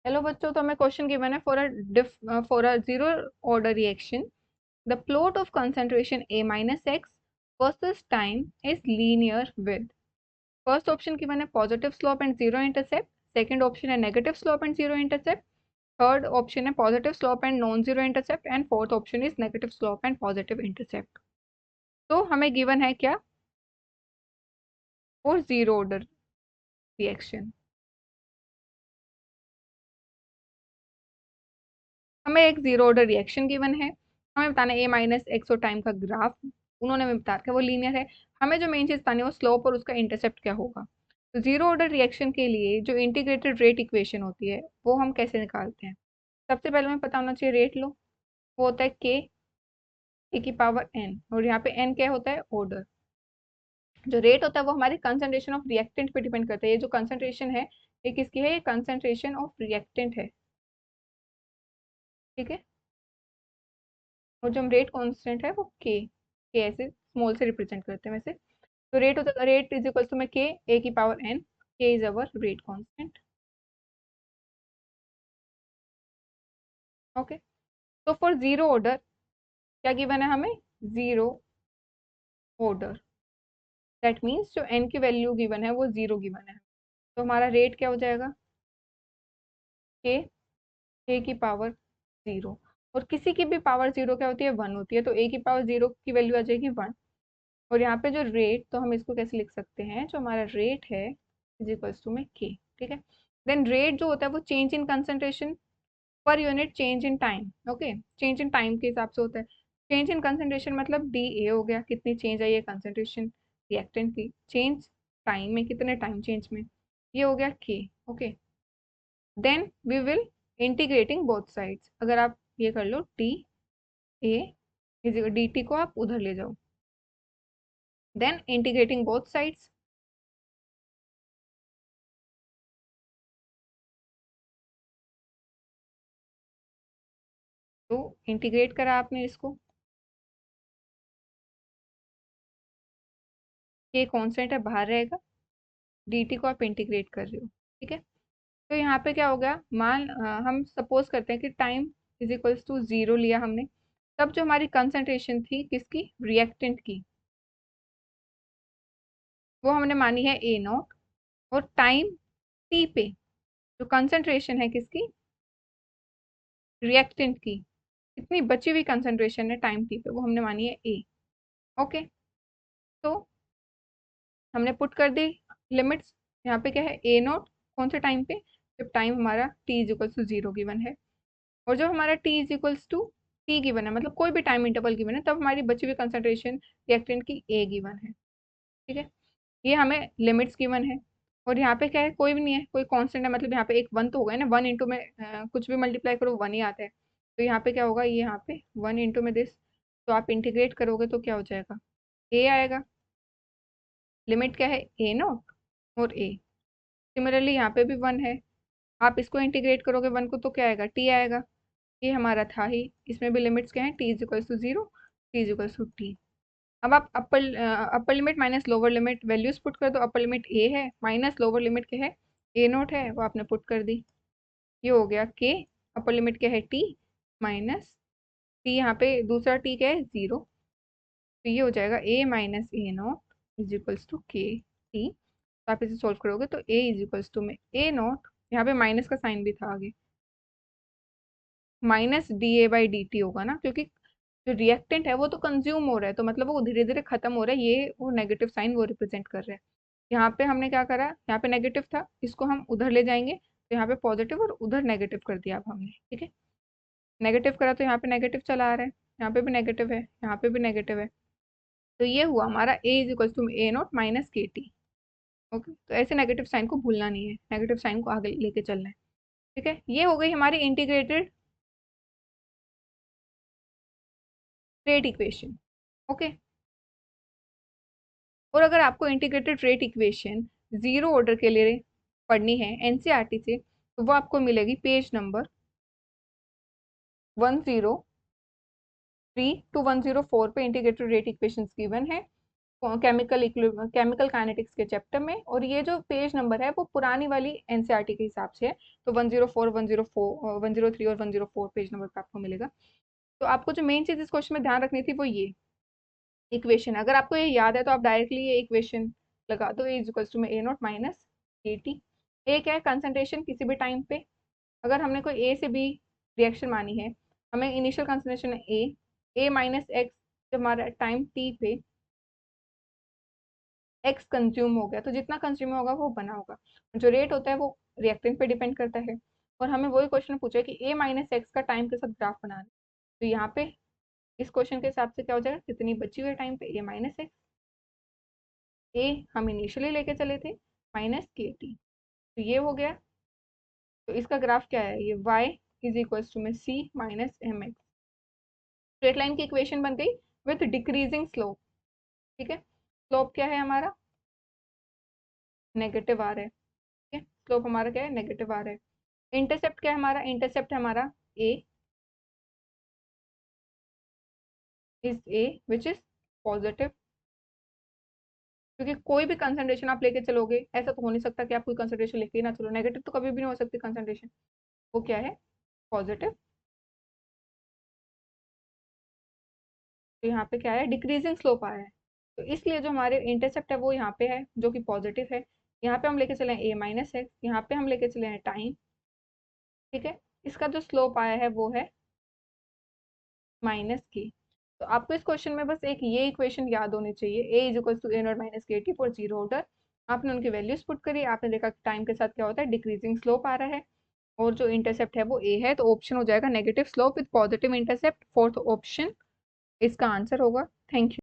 Hello बच्चों, तो हमें क्वेश्चन गिवन है for a zero order reaction the plot of concentration a minus x versus time is linear with. First option given है positive slope and zero intercept, second option है negative slope and zero intercept, third option है positive slope and non zero intercept and fourth option is negative slope and positive intercept. तो हमें given है क्या? For zero order reaction हमें एक zero order reaction given है, हमें बताना है ए माइनस एक्स और टाइम का ग्राफ। उन्होंने हमें बता रखा है वो लीनियर है। हमें जो मेन चीज बतानी है वो स्लोप और उसका इंटरसेप्ट क्या होगा। तो जीरो ऑर्डर रिएक्शन के लिए जो इंटीग्रेटेड रेट इक्वेशन होती है वो हम कैसे निकालते हैं? सबसे पहले हमें पता होना चाहिए रेट लो। वो होता है के ए की पावर एन, और यहाँ पे एन क्या होता है? ऑर्डर। जो रेट होता है वो हमारे कंसंट्रेशन ऑफ रिएक्टेंट पे डिपेंड करता है। ये जो कंसंट्रेशन है ये किसकी है? ये कंसंट्रेशन ऑफ रिएक्टेंट है। ठीक है। और जो हम रेट कांस्टेंट है वो के ऐसे स्मॉल से रिप्रेजेंट करते हैं वैसे। तो रेट होता है, रेट इज इक्वल टू में के ए की पावर एन, के is our rate constant. Okay. तो फॉर जीरो ऑर्डर क्या गिवन है हमें? जीरो ऑर्डर, दैट मीन्स जो एन की वैल्यू गिवन है वो जीरो गिवन है। तो हमारा रेट क्या हो जाएगा? के ए की पावर जीरो। और किसी की भी पावर जीरो क्या होती है? वन होती है। तो ए की पावर जीरो की वैल्यू आ जाएगी वन। और यहाँ पे जो रेट, तो हम इसको कैसे लिख सकते हैं? जो हमारा रेट है इज इक्वल्स टू में के। ठीक है। देन रेट जो होता है वो change in concentration per unit change in time. Okay, change in time के हिसाब से होता है। चेंज इन कंसंट्रेशन मतलब डी ए हो गया, कितनी चेंज आई है कंसंट्रेशन रिएक्टेंट की। चेंज टाइम में, कितने टाइम चेंज में, ये हो गया के। Okay. Then we will integrating both sides. अगर आप ये कर लो t A is d t को आप उधर ले जाओ, देन इंटीग्रेटिंग बोथ साइड्स। तो इंटीग्रेट करा आपने इसको, ये कॉन्स्टेंट है बाहर रहेगा, dt को आप इंटीग्रेट कर रहे हो। ठीक है। तो यहाँ पे क्या हो गया? हम सपोज करते हैं कि time is equals to zero लिया हमने। तब जो हमारी कंसंट्रेशन थी किसकी? रिएक्टेंट की, वो हमने मानी है ए नॉट। और टाइम टी पे जो कंसंट्रेशन है किसकी? रिएक्टेंट की, इतनी बची हुई कंसंट्रेशन है टाइम टी पे, वो हमने मानी है ए। ओके। तो हमने पुट कर दी लिमिट्स। यहाँ पे क्या है? ए नॉट कौन से टाइम पे? जब टाइम हमारा T is equals to zero given है। और जब हमारा T is equals to T given है, मतलब कोई भी टाइम इंटरवल गिवन है, तब हमारी बची हुई कंसंट्रेशन रिएक्टेंट की ए गिवन है। ठीक है। ये हमें लिमिट्स गिवन है। और यहाँ पे क्या है? कोई भी नहीं है, कोई कांस्टेंट है, मतलब यहाँ पे एक वन तो होगा ना, वन इंटू में कुछ भी मल्टीप्लाई करो वन ही आता है। तो यहाँ पे क्या होगा? ये यहाँ पे वन इंटू में दिस, तो आप इंटीग्रेट करोगे तो क्या हो जाएगा? ए आएगा। लिमिट क्या है? ए नॉट और ए। सिमिलरली यहाँ पे भी वन है, आप इसको इंटीग्रेट करोगे वन को तो क्या आएगा? टी आएगा। ये हमारा था ही, इसमें भी लिमिट्स क्या है? T is equals to zero, T is equals to T. अब आप upper limit minus lower limit values put कर दो। अपर लिमिट ए है, माइनस लोअर लिमिट क्या है? ए नोट है, वो आपने पुट कर दी। ये हो गया के। अपर लिमिट क्या है? टी माइनस टी, यहाँ पे दूसरा टी क्या है? जीरो। तो ये हो जाएगा A minus A naught is equals to k t. तो आप इसे सोल्व करोगे तो ए इज इक्वल्स टू में ए नोट, यहाँ पे माइनस का साइन भी था आगे, minus D A by D T होगा ना, क्योंकि जो रिएक्टेंट है वो तो कंज्यूम हो रहा है, तो मतलब वो धीरे धीरे खत्म हो रहा है। ये वो नेगेटिव साइन वो रिप्रेजेंट कर रहा है। यहाँ पे हमने क्या करा? यहाँ पे नेगेटिव था, इसको हम उधर ले जाएंगे, तो यहाँ पे पॉजिटिव और उधर नेगेटिव कर दिया अब हमने। ठीक है। नेगेटिव करा तो यहाँ पे नेगेटिव चला आ रहा है, यहाँ पे भी नेगेटिव है, यहाँ पे भी नेगेटिव है। तो ये हुआ हमारा A is equal to A naught minus k t. Okay. तो ऐसे नेगेटिव साइन को भूलना नहीं है, नेगेटिव साइन को आगे लेके चलना है। ठीक है। ये हो गई हमारी इंटीग्रेटेड रेट इक्वेशन। ओके। और अगर आपको integrated rate equation zero order के लिए पढ़नी है एनसीईआरटी से, तो वो आपको मिलेगी पेज नंबर 103 टू 104 पे। इंटीग्रेटेड रेट इक्वेशंस गिवन है। केमिकल काइनेटिक्स के चैप्टर में, और ये जो पेज नंबर है वो पुरानी वाली एनसीईआरटी के हिसाब से है। तो 104, 104, 103 और 104 पेज नंबर पे आपको मिलेगा। तो आपको जो मेन चीज इस क्वेश्चन में ध्यान रखनी थी वो ये इक्वेशन, अगर आपको ये याद है तो आप डायरेक्टली ये इक्वेशन लगा दो, ए इज इक्वल टू में ए नॉट माइनस ए टी। ए क्या है? कंसंट्रेशन किसी भी टाइम पे। अगर हमने कोई ए से बी रिएक्शन मानी है, हमें इनिशियल कंसंट्रेशन है ए माइनस एक्स, जब हमारा टाइम टी पे एक्स कंज्यूम हो गया, तो जितना कंज्यूम होगा वो बना होगा। जो रेट होता है वो रिएक्टेंट पे डिपेंड करता है। और हमें वही क्वेश्चन पूछा है कि ए माइनस एक्स का टाइम के साथ ग्राफ बनाना है। तो यहाँ पे इस क्वेश्चन के हिसाब से क्या हो जाएगा, कितनी बची हुई टाइम पे ए माइनस एक्स, ए हम इनिशियली लेके चले थे, माइनस के टी, तो ये हो गया। तो इसका ग्राफ क्या है, ये y इज इक्वल टू में c minus m x. Straight line की इक्वेशन बन गई विथ डिक्रीजिंग स्लोप। ठीक है, स्लोप क्या है हमारा, नेगेटिव आ रहा है। ठीक है, स्लोप हमारा क्या है, नेगेटिव आ रहा है। इंटरसेप्ट क्या है हमारा, इंटरसेप्ट है हमारा A, is A which is positive. क्योंकि कोई भी कंसंट्रेशन आप लेके चलोगे, ऐसा तो हो नहीं सकता कि आप कोई कंसंट्रेशन लेके ही ना चलो, नेगेटिव तो कभी भी नहीं हो सकती कंसंट्रेशन। वो क्या है, पॉजिटिव। तो यहाँ पे क्या है, डिक्रीजिंग स्लोप आया है। तो इसलिए जो हमारे इंटरसेप्ट है वो यहाँ पे है, जो कि पॉजिटिव है। यहाँ पे हम लेके चले ए माइनस एक्स, यहाँ पे हम लेके चले हैं टाइम। ठीक है, इसका जो स्लोप आया है वो है माइनस की। तो आपको इस क्वेश्चन में बस एक ये इक्वेशन याद होनी चाहिए, A is equal to A naught minus k t for zero order. आपने उनकी वैल्यूज पुट करी, आपने देखा कि टाइम के साथ क्या होता है, डिक्रीजिंग स्लोप आ रहा है। और जो इंटरसेप्ट है वो ए है, तो ऑप्शन हो जाएगा negative slope with positive intercept, fourth option इसका आंसर होगा। Thank you.